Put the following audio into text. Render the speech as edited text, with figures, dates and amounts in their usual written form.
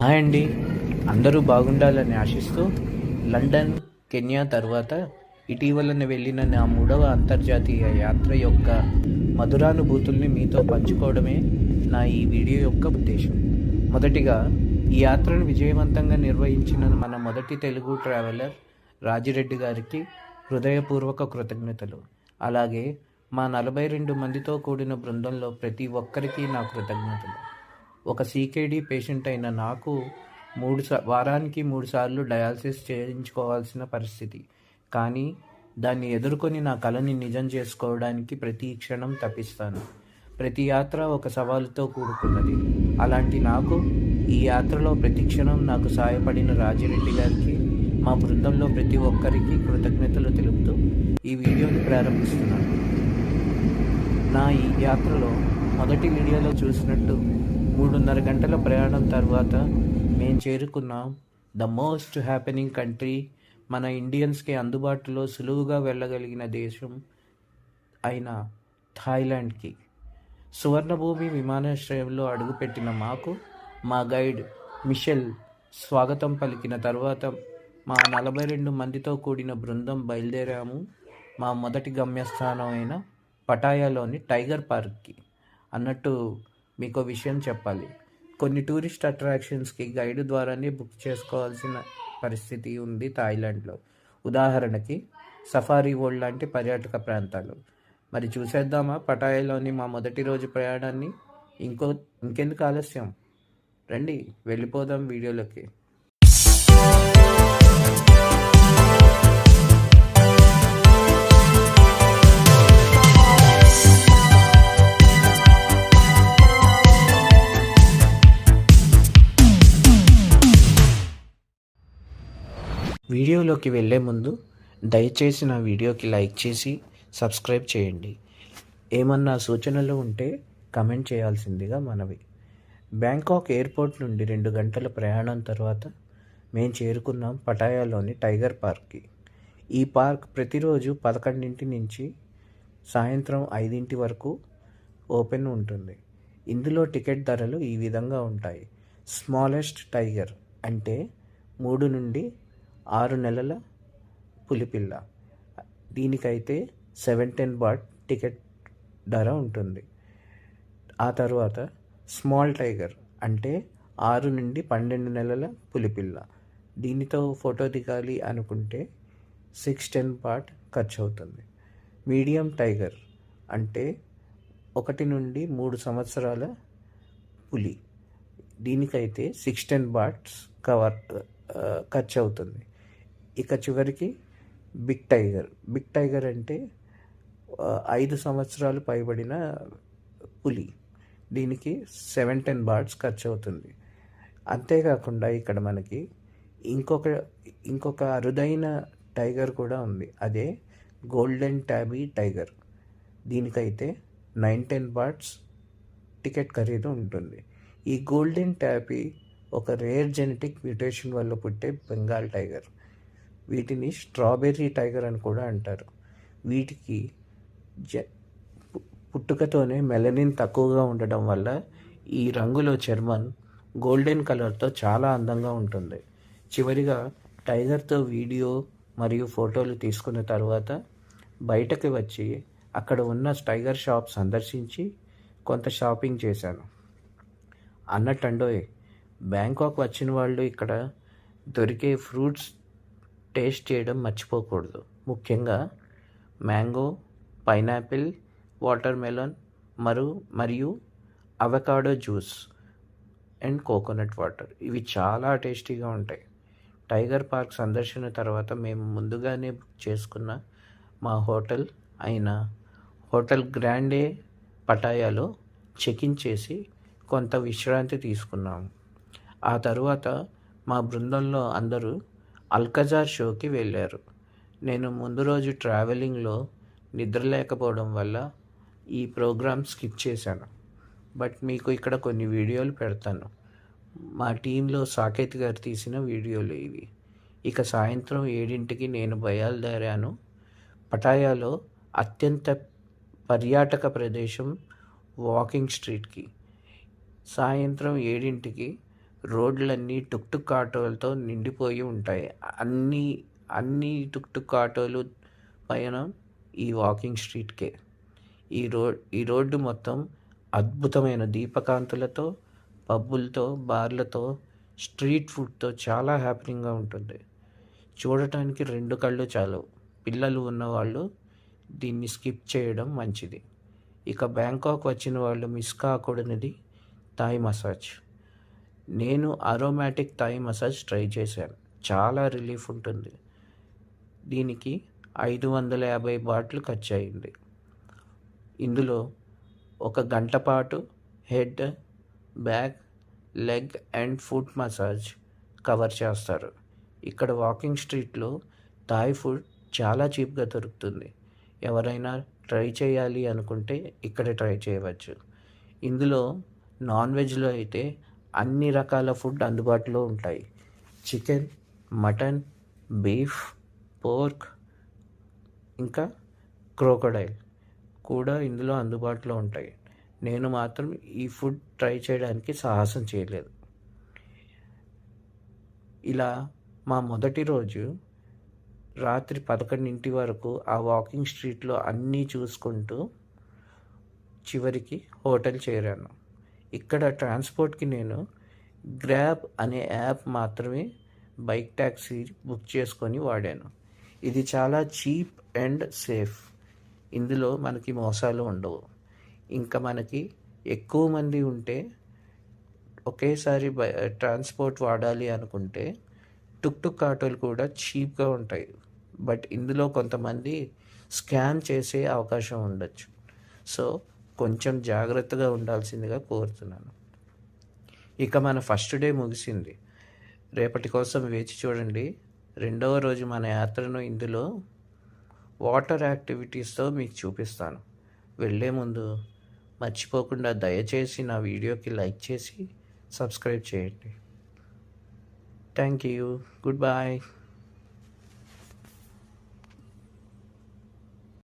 Hi అండి. అందరూ బాగుండాలని ఆశిస్తూ లండన్, కెన్యా తర్వాత ఇటీవలనే వెళ్ళిన నా 3వ అంతర్జాతీయ యాత్ర యొక్క మధురానుభూతుల్ని మీతో పంచుకోవడమే నా ఈ వీడియో యొక్క ఉద్దేశం. మొదటిగా ఈ యాత్రను విజయవంతంగా నిర్వహించిన మన మొదటి తెలుగు ట్రావెలర్ రాజిరెడ్డి గారికి హృదయపూర్వక కృతజ్ఞతలు. అలాగే మా 42 మందితో కూడిన బృందంలో ప్రతి ఒక్కరికి నా కృతజ్ఞతలు. ఒక సీకేడీ పేషెంట్ అయిన నాకు వారానికి 3 సార్లు డయాలసిస్ చేయించుకోవాల్సిన పరిస్థితి. కానీ దాన్ని ఎదుర్కొని నా కలని నిజం చేసుకోవడానికి ప్రతి క్షణం తప్పిస్తాను. ప్రతి యాత్ర ఒక సవాలుతో కూడుకున్నది. అలాంటి నాకు ఈ యాత్రలో ప్రతి క్షణం నాకు సాయపడిన రాజిరెడ్డి గారికి, మా బృందంలో ప్రతి ఒక్కరికి కృతజ్ఞతలు తెలుపుతూ ఈ వీడియోని ప్రారంభిస్తున్నాను. నా ఈ యాత్రలో మొదటి వీడియోలో చూసినట్టు 3.5 గంటల ప్రయాణం తర్వాత మేము చేరుకున్నాం ద మోస్ట్ హ్యాపెనింగ్ కంట్రీ, మన ఇండియన్స్కి అందుబాటులో సులువుగా వెళ్ళగలిగిన దేశం అయిన థాయిలాండ్కి. సువర్ణభూమి విమానాశ్రయంలో అడుగుపెట్టిన మాకు మా గైడ్ మిషెల్ స్వాగతం పలికిన తర్వాత మా 42 మందితో కూడిన బృందం బయలుదేరాము మా మొదటి గమ్యస్థానం అయిన పటాయాలోని టైగర్ పార్క్కి. అన్నట్టు మీకు విషయం చెప్పాలి, కొన్ని టూరిస్ట్ అట్రాక్షన్స్కి గైడ్ ద్వారానే బుక్ చేసుకోవాల్సిన పరిస్థితి ఉంది థాయిలాండ్లో. ఉదాహరణకి సఫారీ వరల్డ్ లాంటి పర్యాటక ప్రాంతాలు. మరి చూసేద్దామా పటాయాలోని మా మొదటి రోజు ప్రయాణాన్ని? ఇంకెందుకు ఆలస్యం, రండి వెళ్ళిపోదాం వీడియోలోకి. వీడియోలోకి వెళ్ళే ముందు దయచేసి నా వీడియోకి లైక్ చేసి సబ్స్క్రైబ్ చేయండి. ఏమన్నా సూచనలు ఉంటే కమెంట్ చేయాల్సిందిగా మనవి. బ్యాంకాక్ ఎయిర్పోర్ట్ నుండి 2 గంటల ప్రయాణం తర్వాత మేము చేరుకున్నాం పటాయాలోని టైగర్ పార్క్కి. ఈ పార్క్ ప్రతిరోజు 11 నుంచి సాయంత్రం 5 వరకు ఓపెన్ ఉంటుంది. ఇందులో టికెట్ ధరలు ఈ విధంగా ఉంటాయి. స్మాలెస్ట్ టైగర్ అంటే 3 నుండి 6 నెలల పులిపిల్ల, దీనికైతే 17 బాట్ టికెట్ ధర ఉంటుంది. ఆ తర్వాత స్మాల్ టైగర్ అంటే 6 నుండి 12 నెలల పులిపిల్ల, దీనితో ఫోటో దిగాలి అనుకుంటే 610 బాట్ ఖర్చు అవుతుంది. మీడియం టైగర్ అంటే 1 నుండి 3 సంవత్సరాల పులి, దీనికైతే 610 బాట్స్ ఖర్చు అవుతుంది. ఇక చివరికి బిగ్ టైగర్ అంటే 5 సంవత్సరాలు పైబడిన పులి, దీనికి 710 బాట్స్ ఖర్చు అవుతుంది. అంతేకాకుండా ఇక్కడ మనకి ఇంకొక అరుదైన టైగర్ కూడా ఉంది, అదే గోల్డెన్ టాబీ టైగర్. దీనికైతే 910 బాట్స్ టికెట్ ఖరీదు ఉంటుంది. ఈ గోల్డెన్ టాబీ ఒక రేర్ జెనెటిక్ మ్యూటేషన్ వల్ల పుట్టే బెంగాల్ టైగర్. వీటిని స్ట్రాబెర్రీ టైగర్ అని కూడా అంటారు. వీటికి పుట్టుకతోనే మెలనిన్ తక్కువగా ఉండడం వల్ల ఈ రంగులో చర్మం గోల్డెన్ కలర్తో చాలా అందంగా ఉంటుంది. చివరిగా టైగర్తో వీడియో మరియు ఫోటోలు తీసుకున్న తర్వాత బయటకు వచ్చి అక్కడ ఉన్న టైగర్ షాప్ సందర్శించి కొంత షాపింగ్ చేశాను. అన్నట్టండోయ్, బ్యాంకాక్ వచ్చిన వాళ్ళు ఇక్కడ దొరికే ఫ్రూట్స్ టేస్ట్ చేయడం మర్చిపోకూడదు. ముఖ్యంగా మ్యాంగో, పైనాపిల్, వాటర్ మెలన్ మరియు avocado juice and coconut water, ఇవి చాలా టేస్టీగా ఉంటాయి. టైగర్ పార్క్ సందర్శన తర్వాత మేము ముందుగానే బుక్ చేసుకున్న మా హోటల్ అయిన హోటల్ గ్రాండే పటాయాలో చెక్-ఇన్ చేసి కొంత విశ్రాంతి తీసుకున్నాము. ఆ తరువాత మా బృందంలో అందరూ అల్కజార్ షోకి వెళ్ళారు. నేను ముందు రోజు ట్రావెలింగ్లో నిద్ర లేకపోవడం వల్ల ఈ ప్రోగ్రామ్ స్కిప్ చేశాను. బట్ మీకు ఇక్కడ కొన్ని వీడియోలు పెడతాను. మా టీంలో సాకేత్ గారు తీసిన వీడియోలు ఇవి. ఇక సాయంత్రం 7ంటికి నేను బయలుదేరాను పటాయాలో అత్యంత పర్యాటక ప్రదేశం వాకింగ్ స్ట్రీట్కి. సాయంత్రం 7ంటికి రోడ్లన్నీ టుక్ టుక్ ఆటోలతో నిండిపోయి ఉంటాయి. అన్ని అన్ని టుక్ టుక్ ఆటోలు పైన ఈ వాకింగ్ స్ట్రీట్కే. ఈ రోడ్డు మొత్తం అద్భుతమైన దీపకాంతులతో, పబ్బులతో, బార్లతో, స్ట్రీట్ ఫుడ్తో చాలా హ్యాపీగా ఉంటుంది. చూడటానికి 2 కళ్ళు చాలవు. పిల్లలు ఉన్నవాళ్ళు దీన్ని స్కిప్ చేయడం మంచిది. ఇక బ్యాంకాక్ వచ్చిన వాళ్ళు మిస్ కాకూడనిది థాయ్ మసాజ్. నేను అరోమాటిక్ థాయ్ మసాజ్ ట్రై చేశాను. చాలా రిలీఫ్ ఉంటుంది. దీనికి 550 బాట్లు ఖర్చు అయింది. ఇందులో 1 గంట పాటు head, back, leg and foot massage cover చేస్తారు. ఇక్కడ వాకింగ్ స్ట్రీట్లో థాయ్ ఫుడ్ చాలా చీప్గా దొరుకుతుంది. ఎవరైనా ట్రై చేయాలి అనుకుంటే ఇక్కడ ట్రై చేయవచ్చు. ఇందులో నాన్ వెజ్లో అయితే అన్ని రకాల ఫుడ్ అందుబాటులో ఉంటాయి. చికెన్, మటన్, బీఫ్, పోర్క్ ఇంకా క్రోకోడైల్ కూడా ఇందులో అందుబాటులో ఉంటాయి. నేను మాత్రం ఈ ఫుడ్ ట్రై చేయడానికి సాహసం చేయలేదు. ఇలా మా మొదటి రోజు రాత్రి 11 వరకు ఆ వాకింగ్ స్ట్రీట్లో అన్నీ చూసుకుంటూ చివరికి హోటల్ చేరాను. ఇక్కడ ట్రాన్స్పోర్ట్కి నేను గ్రాబ్ అనే యాప్ మాత్రమే బైక్ ట్యాక్సీ బుక్ చేసుకొని వాడాను. ఇది చాలా చీప్ అండ్ సేఫ్. ఇందులో మనకి మోసాలు ఉండవు. ఇంకా మనకి ఎక్కువ మంది ఉంటే ఒకేసారి ట్రాన్స్పోర్ట్ వాడాలి అనుకుంటే టుక్ టుక్ ఆటోలు కూడా చీప్గా ఉంటాయి. బట్ ఇందులో కొంతమంది స్కామ్ చేసే అవకాశం ఉండొచ్చు. సో కొంచెం జాగ్రత్తగా ఉండాల్సిందిగా కోరుతున్నాను. ఇక మన ఫస్ట్ డే ముగిసింది. రేపటి కోసం వేచి చూడండి. 2వ రోజు మన యాత్రను ఇందులో వాటర్ యాక్టివిటీస్తో మీకు చూపిస్తాను. వెళ్ళే ముందు మర్చిపోకుండా దయచేసి నా వీడియోకి లైక్ చేసి సబ్స్క్రైబ్ చేయండి. Thank you. Good bye.